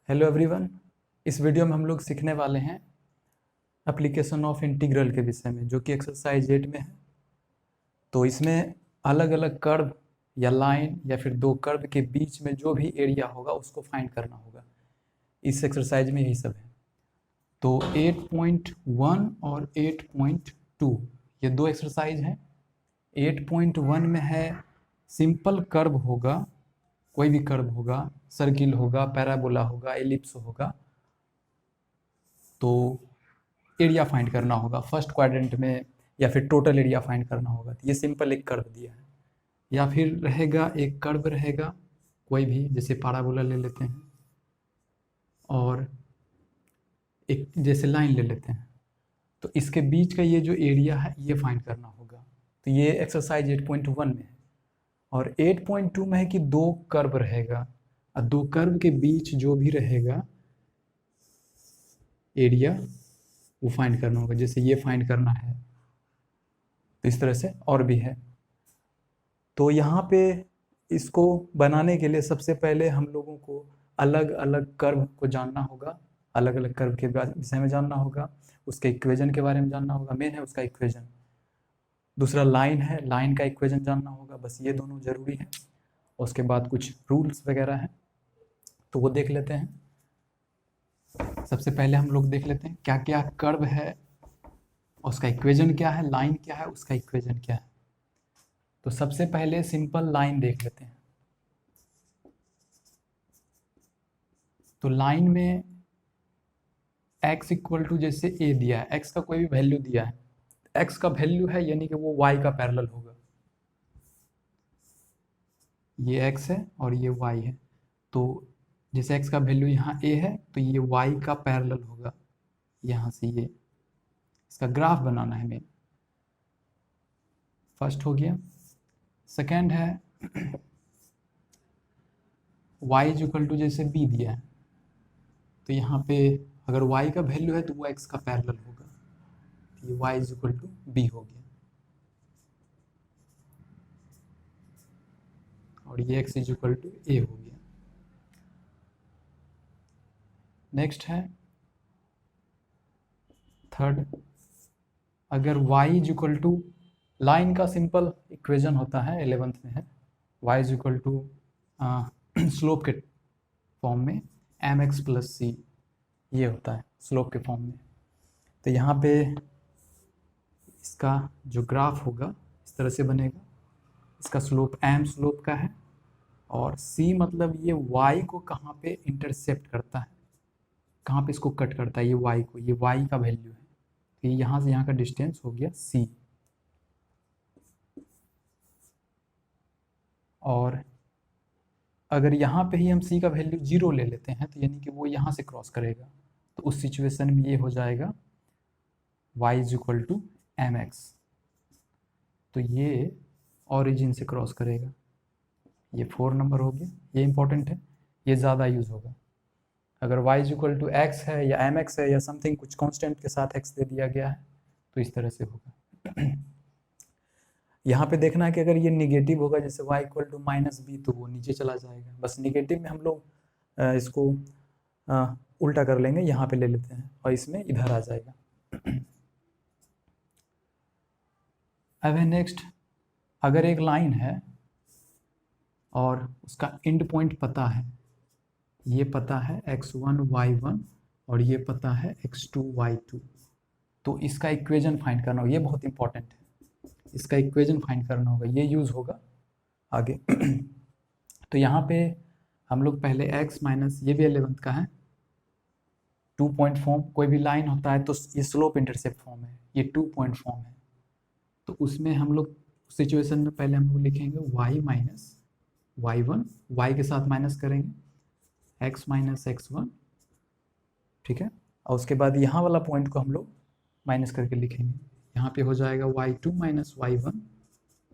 Hello everyone. इस video में हम लोग सीखने वाले हैं एप्लीकेशन ऑफ इंटीग्रल के विषय में, जो कि एक्सरसाइज 8 में है। तो इसमें अलग अलग कर्व या लाइन या फिर दो कर्व के बीच में जो भी एरिया होगा उसको फाइंड करना होगा। इस एक्सरसाइज में यही सब है। तो 8.1 और 8.2 ये दो एक्सरसाइज हैं। 8.1 में है सिंपल कर्व होगा, कोई भी कर्व होगा, सर्किल होगा, पैराबोला होगा, एलिप्स होगा, तो एरिया फाइंड करना होगा फर्स्ट क्वाड्रेंट में, या फिर टोटल एरिया फाइंड करना होगा। तो ये सिंपल एक कर्व दिया है। या फिर रहेगा एक कर्व रहेगा कोई भी, जैसे पैराबोला ले लेते हैं, और एक जैसे लाइन ले लेते हैं। तो इसके बीच का ये जो एरिया है ये फाइंड करना होगा। तो ये एक्सरसाइज 8.1 में है। और 8.2 में है कि दो कर्व रहेगा, और दो कर्व के बीच जो भी रहेगा एरिया वो फाइंड करना होगा। जैसे ये फाइंड करना है, तो इस तरह से और भी है। तो यहाँ पे इसको बनाने के लिए सबसे पहले हम लोगों को अलग अलग कर्व को जानना होगा, अलग अलग कर्व के विषय में जानना होगा, उसके इक्वेशन के बारे में जानना होगा। मेन है उसका इक्वेशन। दूसरा लाइन है, लाइन का इक्वेशन जानना होगा। बस ये दोनों जरूरी है। उसके बाद कुछ रूल्स वगैरह हैं, तो वो देख लेते हैं। सबसे पहले हम लोग देख लेते हैं क्या क्या कर्व है, उसका इक्वेशन क्या है, लाइन क्या है, उसका इक्वेशन क्या है। तो सबसे पहले सिंपल लाइन देख लेते हैं। तो लाइन में x इक्वल टू, जैसे a दिया है, x का कोई भी वैल्यू दिया है, x का वैल्यू है यानी कि वो y का पैरेलल होगा। ये x है और ये y है। तो जैसे x का वैल्यू यहाँ a है तो ये y का पैरेलल होगा। यहाँ से ये इसका ग्राफ बनाना है मेन। फर्स्ट हो गया। सेकेंड है y इज इक्वल टू, जैसे b दिया है, तो यहाँ पे अगर y का वैल्यू है तो वो x का पैरेलल होगा। तो ये y is equal to b हो गया, और ये x is equal to a हो गया। नेक्स्ट है थर्ड, अगर y is equal to, line का सिंपल इक्वेशन होता है 11th में है, y is equal to slope के फॉर्म में mx प्लस c, ये होता है स्लोप के फॉर्म में। तो यहाँ पे इसका जो ग्राफ होगा इस तरह से बनेगा। इसका स्लोप m स्लोप का है, और c मतलब ये y को कहाँ पे इंटरसेप्ट करता है, कहाँ पे इसको कट करता है, ये y को, ये y का वैल्यू है। तो यहाँ से यहाँ का डिस्टेंस हो गया c। और अगर यहाँ पे ही हम c का वैल्यू 0 ले लेते हैं, तो यानी कि वो यहाँ से क्रॉस करेगा, तो उस सिचुएशन में ये हो जाएगा y is equal to mx। तो ये ऑरिजिन से क्रॉस करेगा। ये 4 नंबर हो गया। ये इंपॉर्टेंट है, ये ज़्यादा यूज़ होगा। अगर y is equal to X है या mx है या समथिंग कुछ कांस्टेंट के साथ x दे दिया गया है, तो इस तरह से होगा। यहाँ पे देखना है कि अगर ये निगेटिव होगा, जैसे y equal to minus B, तो वो नीचे चला जाएगा। बस निगेटिव में हम लोग इसको उल्टा कर लेंगे, यहाँ पे ले लेते हैं, और इसमें इधर आ जाएगा। अब है नेक्स्ट, अगर एक लाइन है और उसका एंड पॉइंट पता है, ये पता है x1 y1 और ये पता है x2 y2, तो इसका इक्वेशन फाइंड करना होगा। ये बहुत इंपॉर्टेंट है, इसका इक्वेशन फाइंड करना होगा, ये यूज़ होगा आगे। तो यहाँ पे हम लोग पहले x माइनस, ये भी 11th का है, 2 पॉइंट फॉर्म। कोई भी लाइन होता है तो ये स्लोप इंटरसेप्ट फॉर्म है, ये 2 पॉइंट फॉर्म है। तो उसमें हम लोग सिचुएशन में पहले हम लोग लिखेंगे y माइनस y1, y के साथ माइनस करेंगे x माइनस x1, ठीक है। और उसके बाद यहाँ वाला पॉइंट को हम लोग माइनस करके लिखेंगे। यहाँ पे हो जाएगा y2 माइनस y1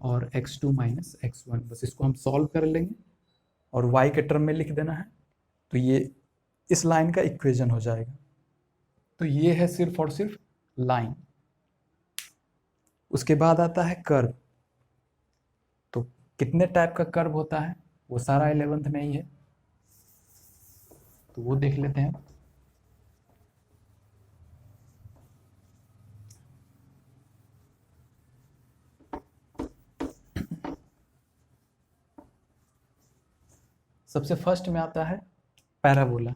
और x2 माइनस x1। बस इसको हम सॉल्व कर लेंगे और y के टर्म में लिख देना है, तो ये इस लाइन का इक्वेशन हो जाएगा। तो ये है सिर्फ और सिर्फ लाइन। उसके बाद आता है कर्व। तो कितने टाइप का कर्व होता है वो सारा 11th में ही है। तो वो देख लेते हैं। सबसे फर्स्ट में आता है पैराबोला।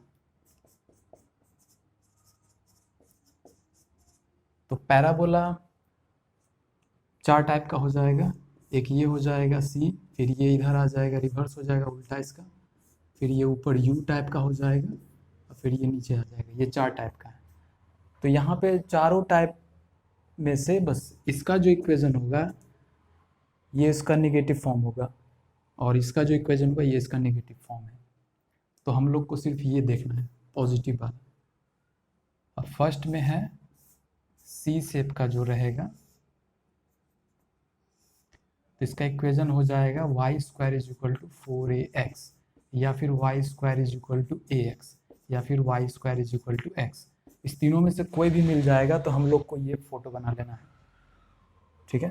तो पैराबोला 4 टाइप का हो जाएगा। एक ये हो जाएगा सी, फिर ये इधर आ जाएगा, रिवर्स हो जाएगा उल्टा इसका, फिर ये ऊपर यू टाइप का हो जाएगा, और फिर ये नीचे आ जाएगा। ये 4 टाइप का है। तो यहाँ पे चारों टाइप में से बस इसका जो इक्वेशन होगा ये इसका नेगेटिव फॉर्म होगा, और इसका जो इक्वेशन होगा ये इसका नेगेटिव फॉर्म है। तो हम लोग को सिर्फ ये देखना है पॉजिटिव वाला। अब फर्स्ट में है सी शेप का जो रहेगा, तो इसका इक्वेशन हो जाएगा Y square is equal to 4ax, या फिर Y square is equal to ax, या फिर Y square is equal to x। इस तीनों में से कोई भी मिल जाएगा तो हम लोग को ये फोटो बना लेना है, ठीक है।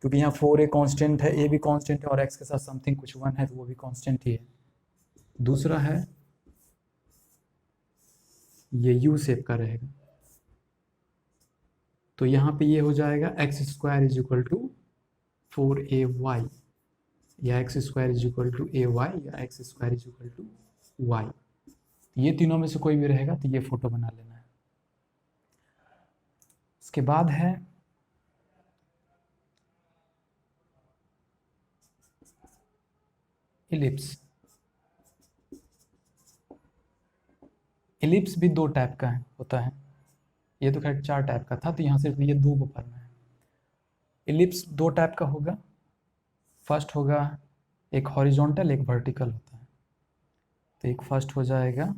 क्योंकि यहाँ 4a कांस्टेंट है, a भी कांस्टेंट है, और x के साथ समथिंग कुछ 1 है तो वो भी कांस्टेंट ही है। दूसरा है ये यू शेप का रहेगा, तो यहाँ पे ये हो जाएगा X square is equal to 4ay, या X square is equal to ay, या X square is equal to y। ये तीनों में से कोई भी रहेगा तो ये फोटो बना लेना है। उसके बाद है इलिप्स। इलिप्स भी 2 टाइप का होता है। ये तो खैर 4 टाइप का था, तो यहाँ सिर्फ ये 2 को पढ़ना है। इलिप्स 2 टाइप का होगा। फर्स्ट होगा एक हॉरिजॉन्टल, एक वर्टिकल होता है। तो एक फर्स्ट हो जाएगा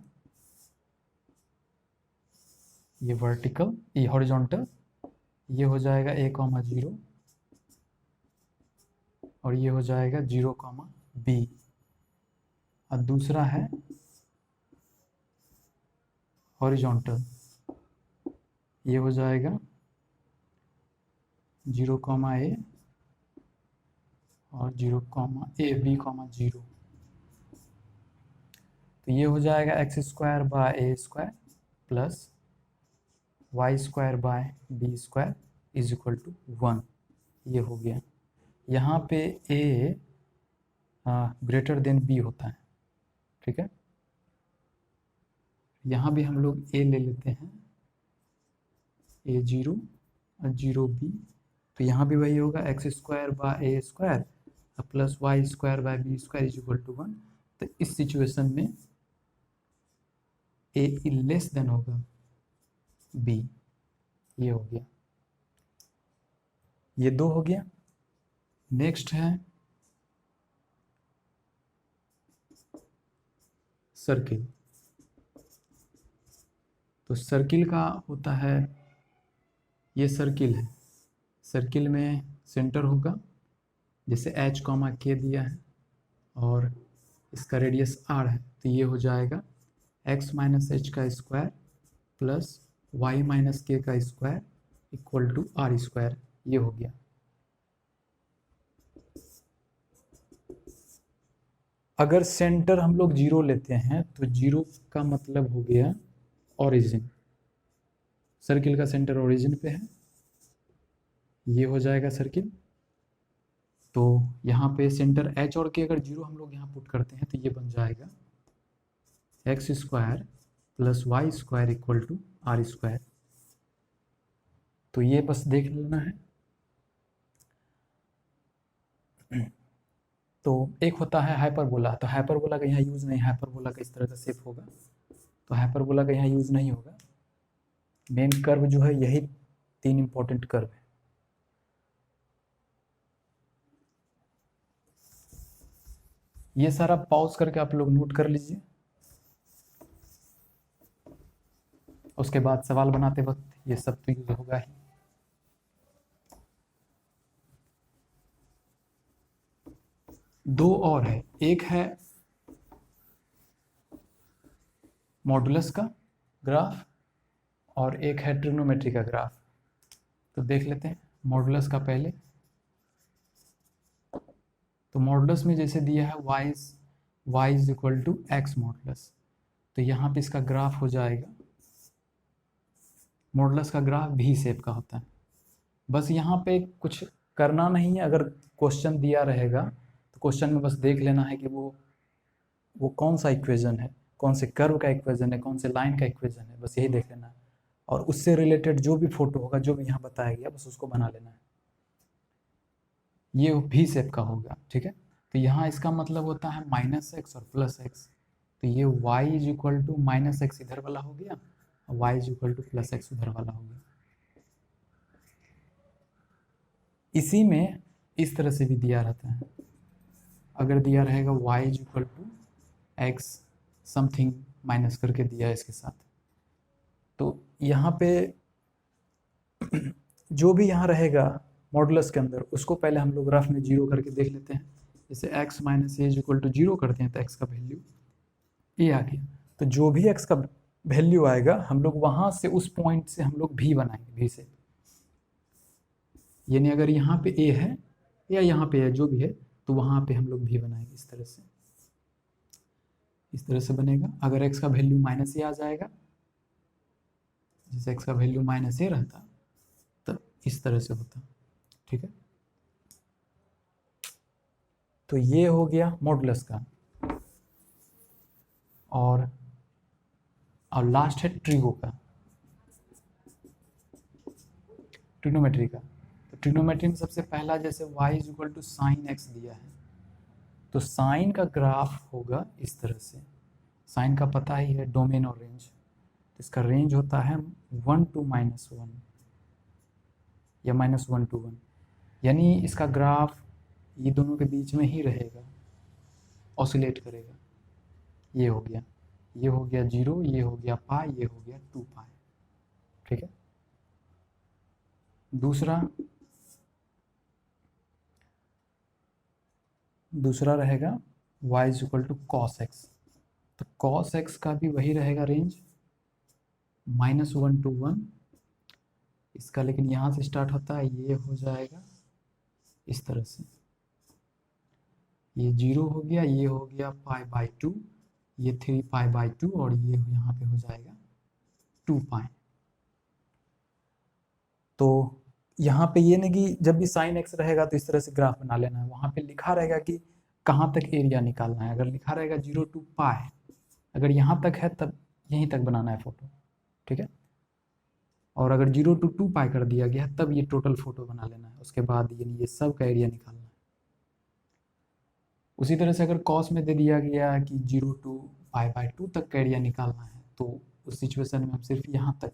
ये वर्टिकल, ये हॉरिजॉन्टल, ये हो जाएगा a,0 और ये हो जाएगा 0,b। और दूसरा है हॉरिजॉन्टल, ये हो जाएगा 0,a और 0,b,0। तो ये हो जाएगा X square by A square plus Y square by B square is equal to 1। ये हो गया। यहाँ पे a ग्रेटर देन b होता है, ठीक है। यहाँ भी हम लोग a ले लेते हैं, a0 और 0b। तो यहाँ भी वही होगा X square by A square plus Y square by B square is equal to 1। तो इस सिचुएशन में a लेस देन होगा b। ये हो गया, ये 2 हो गया। नेक्स्ट है सर्किल। तो सर्किल का होता है, ये सर्किल है। सर्किल में सेंटर होगा, जैसे h, k दिया है और इसका रेडियस r है। तो ये हो जाएगा x माइनस एच का square plus y minus K का square equal to r square. ये हो गया। अगर सेंटर हम लोग 0 लेते हैं तो 0 का मतलब हो गया ओरिजिन। सर्किल का सेंटर ओरिजिन पे है, ये हो जाएगा सर्किल। तो यहाँ पे सेंटर h और k अगर 0 हम लोग यहाँ पुट करते हैं तो ये बन जाएगा X square plus Y square equal to R square. तो ये बस देख लेना है। तो एक होता है हाइपरबोला। तो हाइपरबोला का यहाँ यूज़ नहीं, हाइपरबोला का इस तरह का शेप होगा, तो हाइपरबोला का यहाँ यूज़ नहीं होगा। मेन कर्व जो है यही 3 इंपॉर्टेंट कर्व है। ये सारा पॉज करके आप लोग नोट कर लीजिए, उसके बाद सवाल बनाते वक्त ये सब तो यूज होगा ही। दो और है, एक है मॉडुलस का ग्राफ और एक है ट्रिग्नोमेट्री का ग्राफ। तो देख लेते हैं मॉडुलस का पहले। तो मॉडुलस में जैसे दिया है y is equal to X modulus. तो यहाँ पे इसका ग्राफ हो जाएगा, मॉडुलस का ग्राफ भी शेप का होता है। बस यहाँ पे कुछ करना नहीं है, अगर क्वेश्चन दिया रहेगा तो क्वेश्चन में बस देख लेना है कि वो कौन सा इक्वेशन है, कौन से कर्व का इक्वेशन है, कौन से लाइन का इक्वेशन है, बस यही देख लेना है। और उससे रिलेटेड जो भी फोटो होगा, जो भी यहाँ बताया गया, बस उसको बना लेना है। ये भी शेप का होगा, ठीक है। तो यहाँ इसका मतलब होता है -x और +x, तो ये y is equal to -x इधर वाला हो गया और y is equal to +x उधर वाला हो गया। इसी में इस तरह से भी दिया रहता है, अगर दिया रहेगा y is equal to x something minus करके दिया है इसके साथ, तो यहाँ पे जो भी यहाँ रहेगा मॉडुलस के अंदर, उसको पहले हम लोग रफ में 0 करके देख लेते हैं। जैसे x minus A is equal to 0 करते हैं तो x का वैल्यू ए आ गया। तो जो भी x का वैल्यू आएगा, हम लोग वहाँ से उस पॉइंट से हम लोग भी बनाएंगे, भी से, यानी अगर यहाँ पे a है या यहाँ पे है जो भी है, तो वहाँ पे हम लोग भी बनाएंगे इस तरह से, इस तरह से बनेगा। अगर x का वैल्यू -a आ जाएगा, जैसे x का वैल्यू -a रहता तो इस तरह से होता, ठीक है। तो ये हो गया मॉडुलस का, और लास्ट है ट्रिगो का, ट्रिग्नोमेट्री का। तो ट्रिग्नोमेट्री में सबसे पहला जैसे y is equal to sine x दिया है, तो साइन का ग्राफ होगा इस तरह से। साइन का पता ही है, डोमेन और रेंज, तो इसका रेंज होता है 1 to -1 या -1 to 1, यानी इसका ग्राफ ये दोनों के बीच में ही रहेगा, ऑसिलेट करेगा। ये हो गया 0, ये हो गया पाई, ये हो गया 2 पाई, ठीक है। दूसरा रहेगा y is equal to cos X, तो कॉस एक्स का भी वही रहेगा रेंज -1 to 1 इसका, लेकिन यहाँ से स्टार्ट होता है, ये हो जाएगा इस तरह से, ये 0 हो गया, ये हो गया π/2, ये 3 π/2 और ये यहाँ पे हो जाएगा 2 पाई। तो यहाँ पे ये नहीं कि जब भी साइन एक्स रहेगा तो इस तरह से ग्राफ बना लेना है, वहाँ पे लिखा रहेगा कि कहाँ तक एरिया निकालना है। अगर लिखा रहेगा 0 to पाई, अगर यहाँ तक है तब यहीं तक बनाना है फोटो, ठीक है। और अगर 0 to 2 पाई कर दिया गया तब ये टोटल फोटो बना लेना है, उसके बाद ये सब का एरिया निकालना है। उसी तरह से अगर कॉस में दे दिया गया कि 0 to π/2 तक का एरिया निकालना है, तो उस सिचुएशन में हम सिर्फ यहाँ तक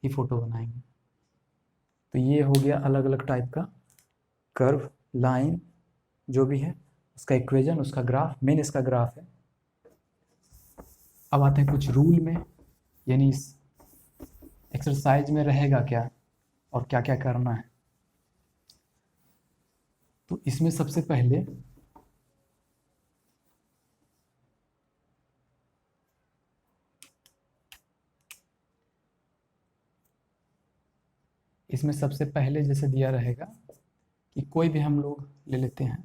ही फोटो बनाएंगे। तो ये हो गया अलग अलग टाइप का कर्व, लाइन, जो भी है उसका इक्वेशन, उसका ग्राफ, मेन इसका ग्राफ है। अब आते हैं कुछ रूल में, यानी इस एक्सरसाइज में रहेगा क्या और क्या क्या करना है। तो इसमें सबसे पहले जैसे दिया रहेगा कि कोई भी हम लोग ले लेते हैं,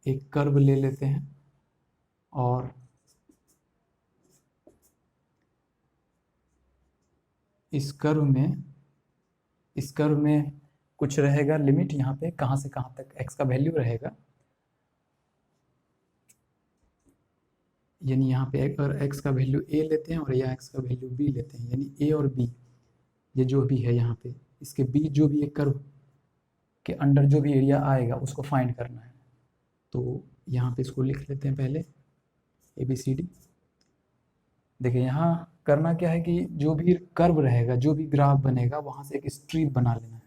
एक कर्व ले लेते हैं, और इस कर्व में कुछ रहेगा लिमिट, यहाँ पे कहाँ से कहाँ तक x का वैल्यू रहेगा, यानी यहाँ पे अगर x का वैल्यू a लेते हैं और यहाँ x का वैल्यू b लेते हैं, यानी a और b ये जो भी है यहाँ पे, इसके बीच जो भी एक कर्व के अंडर जो भी एरिया आएगा उसको फाइंड करना है। तो यहाँ पे इसको लिख लेते हैं पहले ABCD। देखिए यहाँ करना क्या है कि जो भी कर्व रहेगा, जो भी ग्राफ बनेगा, वहाँ से एक स्ट्रिप बना लेना है,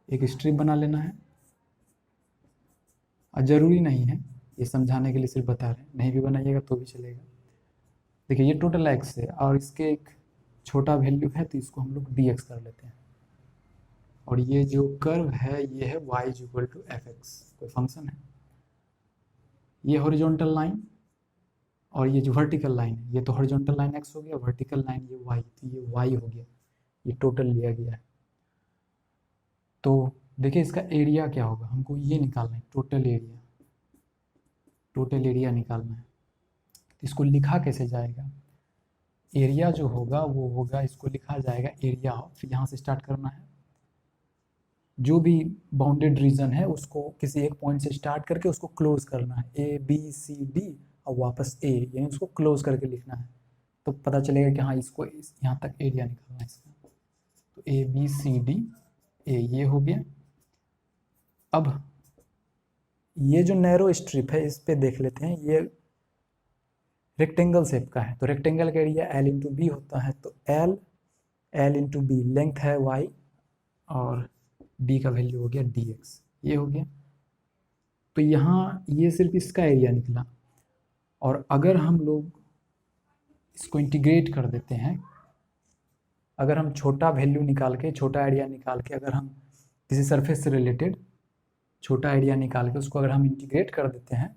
एक स्ट्रिप बना लेना है। और ज़रूरी नहीं है, ये समझाने के लिए सिर्फ बता रहे हैं, नहीं भी बनाइएगा तो भी चलेगा। देखिए ये टोटल x है और इसके एक छोटा वैल्यू है, तो इसको हम लोग dx कर लेते हैं। और ये जो कर्व है ये है y is equal to fx, कोई फंक्शन है। ये हॉरिजॉन्टल लाइन और ये जो वर्टिकल लाइन है, ये तो हॉरिजॉन्टल लाइन x हो गया, वर्टिकल लाइन ये y, तो ये y हो गया, ये टोटल लिया गया है। तो देखिए इसका एरिया क्या होगा, हमको ये निकालना है, टोटल एरिया निकालना है। इसको लिखा कैसे जाएगा? एरिया जो होगा वो होगा, इसको लिखा जाएगा एरिया ऑफ, यहाँ से स्टार्ट करना है, जो भी बाउंडेड रीजन है उसको किसी एक पॉइंट से स्टार्ट करके उसको क्लोज करना है, ABCD और वापस A, यानी उसको क्लोज करके लिखना है। तो पता चलेगा कि हाँ इसको यहाँ तक एरिया निकालना है इसका। तो ABCD A ये हो गया। अब ये जो नैरो स्ट्रिप है इस पे देख लेते हैं, ये रेक्टेंगल शेप का है, तो रेक्टेंगल का एरिया L इंटू बी होता है, तो L इंटू बी, लेंथ है y और d का वैल्यू हो गया dx, ये हो गया। तो यहाँ ये सिर्फ इसका एरिया निकला, और अगर हम लोग इसको इंटीग्रेट कर देते हैं, अगर हम छोटा वैल्यू निकाल के, छोटा एरिया निकाल के, अगर हम किसी सरफेस से रिलेटेड छोटा एरिया निकाल के उसको अगर हम इंटीग्रेट कर देते हैं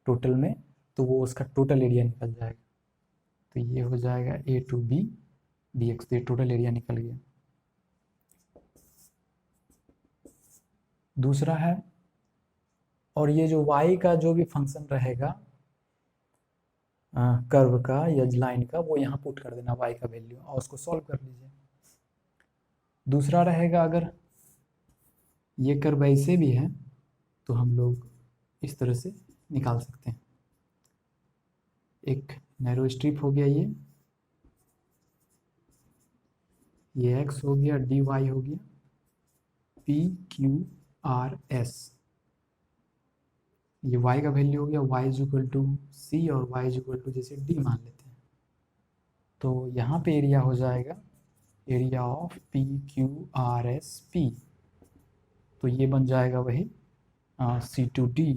टोटल में, तो वो उसका टोटल एरिया निकल जाएगा। तो ये हो जाएगा A टू B dx, तो ये टोटल एरिया निकल गया। दूसरा है, और ये जो y का जो भी फंक्शन रहेगा कर्व का या लाइन का, वो यहाँ पुट कर देना y का वैल्यू और उसको सॉल्व कर लीजिए। दूसरा रहेगा, अगर ये कर्व ऐसे भी है तो हम लोग इस तरह से निकाल सकते हैं। एक नैरो स्ट्रिप हो गया, ये x हो गया, dy हो गया, PQRS, ये y का वैल्यू हो गया, y is equal to C और y इज इक्वल टू जैसे d मान लेते हैं। तो यहाँ पे एरिया हो जाएगा एरिया ऑफ PQRSP, तो ये बन जाएगा वही C2D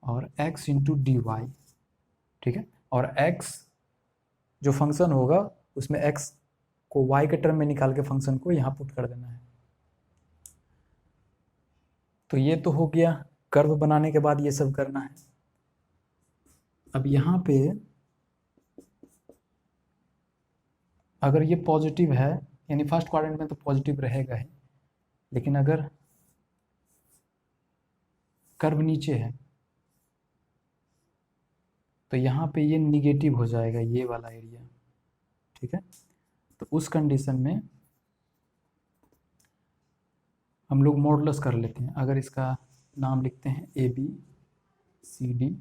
और x इंटू डी वाई, ठीक है। और x जो फंक्शन होगा उसमें x को y के टर्म में निकाल के फंक्शन को यहाँ पुट कर देना है। तो ये तो हो गया, कर्व बनाने के बाद ये सब करना है। अब यहाँ पे अगर ये पॉजिटिव है, यानी फर्स्ट क्वाड्रेंट में तो पॉजिटिव रहेगा ही, लेकिन अगर कर्व नीचे है तो यहाँ पे ये निगेटिव हो जाएगा, ये वाला एरिया, ठीक है। तो उस कंडीशन में हम लोग मॉडुलस कर लेते हैं। अगर इसका नाम लिखते हैं ABCD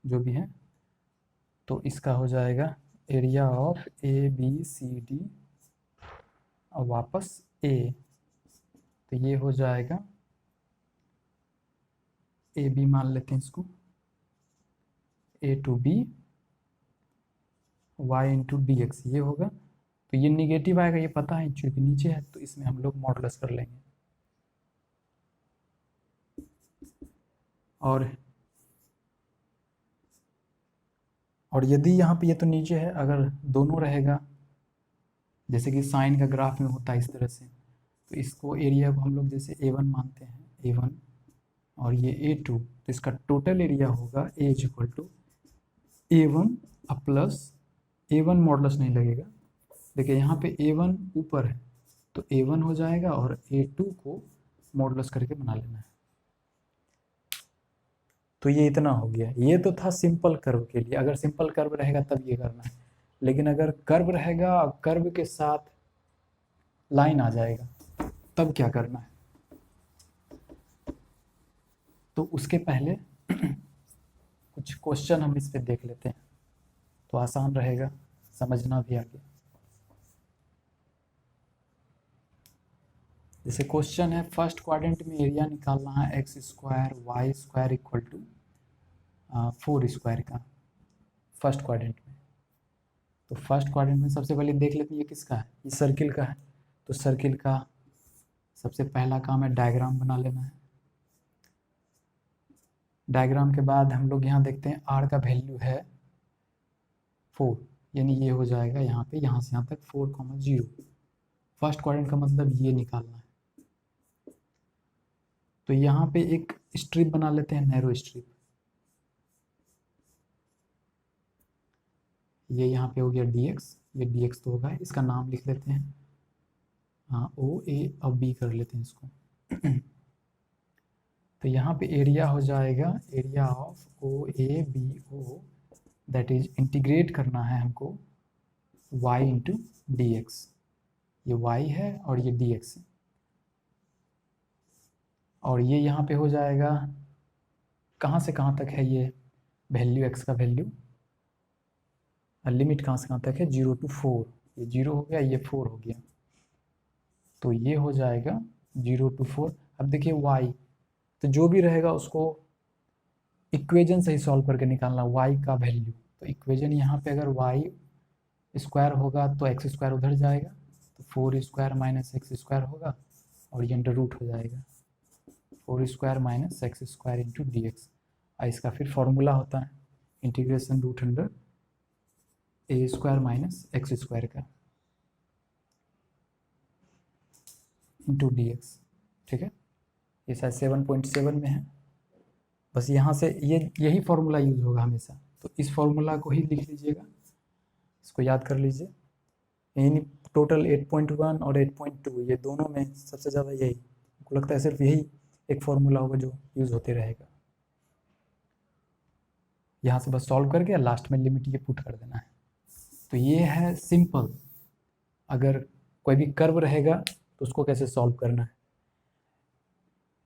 जो भी है, तो इसका हो जाएगा एरिया ऑफ ABCD और वापस A, तो ये हो जाएगा AB मान लेते हैं इसको, A to B y into dx, ये होगा। तो ये निगेटिव आएगा, ये पता है चूंकि नीचे है, तो इसमें हम लोग मॉडुलस कर लेंगे। और यदि यहाँ पे ये तो नीचे है, अगर दोनों रहेगा जैसे कि साइन का ग्राफ में होता है इस तरह से, तो इसको एरिया को हम लोग जैसे A1 मानते हैं, A1 और ये A2, तो इसका टोटल एरिया होगा A is equal to A1 plus A1 modulus नहीं लगेगा, देखिए यहाँ पे A1 ऊपर है तो A1 हो जाएगा और A2 को मॉडुलस करके बना लेना है। तो ये इतना हो गया। ये तो था सिंपल कर्व के लिए, अगर सिंपल कर्व रहेगा तब ये करना है, लेकिन अगर कर्व रहेगा, कर्व के साथ लाइन आ जाएगा, तब क्या करना है? तो उसके पहले कुछ क्वेश्चन हम इस पे देख लेते हैं, तो आसान रहेगा समझना भी आगे। जैसे क्वेश्चन है, फर्स्ट क्वाड्रेंट में एरिया निकालना है X square Y square equal to 4 square का, फर्स्ट क्वाड्रेंट में। तो फर्स्ट क्वाड्रेंट में सबसे पहले देख लेते हैं ये किसका है, ये सर्किल का है। तो सर्किल का सबसे पहला काम है डायग्राम बना लेना है। डायग्राम के बाद हम लोग यहाँ देखते हैं आर का वैल्यू है 4, यानी ये हो जाएगा यहाँ पे, यहाँ से यहाँ तक 4,0। फर्स्ट क्वाड्रेंट का मतलब ये निकालना है। तो यहाँ पे एक स्ट्रिप बना लेते हैं, नैरो स्ट्रिप। ये यहाँ पे हो गया dx, ये dx तो होगा, इसका नाम लिख लेते हैं, हाँ O A, अब B कर लेते हैं इसको। तो यहाँ पे एरिया हो जाएगा area of O A B O, that is integrate करना है हमको y इंटू डी एक्स। ये y है और ये dx है, और ये यहाँ पे हो जाएगा कहाँ से कहाँ तक है ये वैल्यू, x का वैल्यू, लिमिट कहाँ से कहाँ तक है 0 to 4, ये 0 हो गया, ये 4 हो गया, तो ये हो जाएगा 0 to 4। अब देखिए y, तो जो भी रहेगा उसको इक्वेजन से ही सॉल्व करके निकालना y का वैल्यू। तो इक्वेजन यहाँ पे अगर y स्क्वायर होगा तो x स्क्वायर उधर जाएगा, तो 4 स्क्वायर माइनस एक्स स्क्वायर होगा, और ये अंडर रूट हो जाएगा 4 square minus x square into D x. इसका फिर फॉर्मूला होता है इंटीग्रेशन रूट अंडर ए स्क्वायर माइनस एक्स स्क्वायर का इंटू डी एक्स। ठीक है, ये शायद 7.7 में है, बस यहाँ से यही फॉर्मूला यूज होगा हमेशा, तो इस फॉर्मूला को ही लिख लीजिएगा, इसको याद कर लीजिए। यानी टोटल 8.1 और 8.2 ये दोनों में सबसे ज़्यादा यही, मुझको लगता है सिर्फ यही एक फॉर्मूला होगा जो यूज़ होते रहेगा। यहाँ से बस सॉल्व करके लास्ट में लिमिट ये पुट कर देना है। तो ये है सिंपल, अगर कोई भी कर्व रहेगा तो उसको कैसे सॉल्व करना है।